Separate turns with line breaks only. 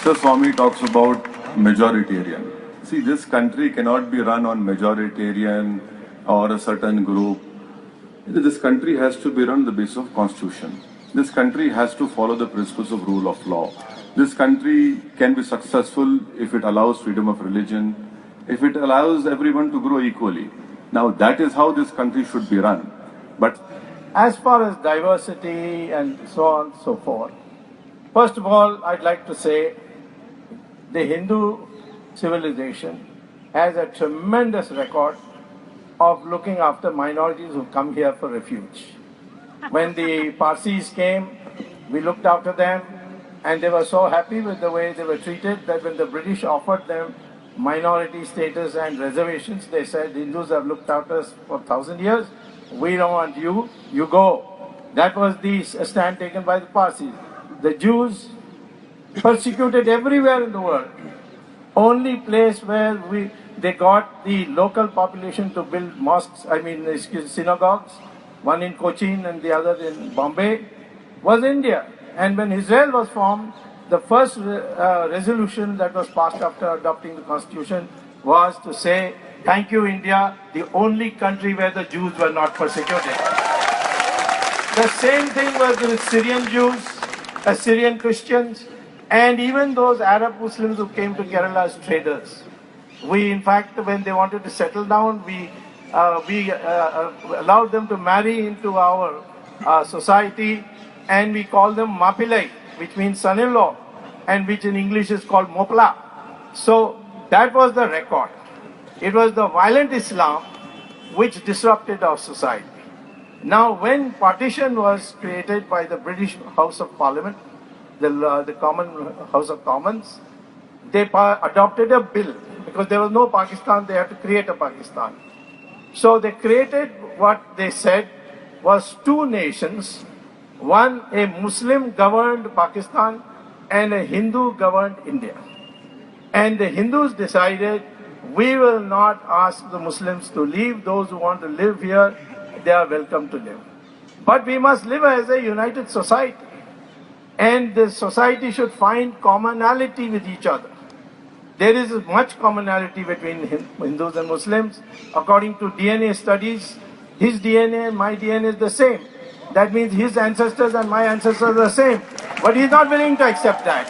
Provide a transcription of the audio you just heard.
Mr. Swamy talks about majoritarian. See, this country cannot be run on majoritarian or a certain group. This country has to be run on the basis of constitution. This country has to follow the principles of rule of law. This country can be successful if it allows freedom of religion, if it allows everyone to grow equally. Now that is how this country should be run. But
as far as diversity and so on and so forth, first of all, I'd like to say the Hindu civilization has a tremendous record of looking after minorities who come here for refuge. When the Parsis came, we looked after them, and they were so happy with the way they were treated that when the British offered them minority status and reservations, they said, Hindus have looked after us for 1,000 years, we don't want you, you go. That was the stand taken by the Parsis. The Jews persecuted everywhere in the world. Only place where they got the local population to build mosques, synagogues, one in Cochin and the other in Bombay, was India. And when Israel was formed, the first resolution that was passed after adopting the constitution was to say, thank you India, the only country where the Jews were not persecuted. The same thing was with Syrian Jews, Assyrian Christians, and even those Arab Muslims who came to Kerala as traders. We, in fact, when they wanted to settle down, we allowed them to marry into our society, and we call them Mapilai, which means son-in-law, and which in English is called Mopla. So that was the record. It was the violent Islam which disrupted our society. Now, when partition was created by the British House of Parliament, the Common House of Commons, they adopted a bill. Because there was no Pakistan, they had to create a Pakistan. So they created what they said was two nations, one a Muslim-governed Pakistan and a Hindu-governed India. And the Hindus decided, we will not ask the Muslims to leave. Those who want to live here, they are welcome to live. But we must live as a united society. And the society should find commonality with each other. There is much commonality between Hindus and Muslims. According to DNA studies, his DNA and my DNA is the same. That means his ancestors and my ancestors are the same. But he's not willing to accept that.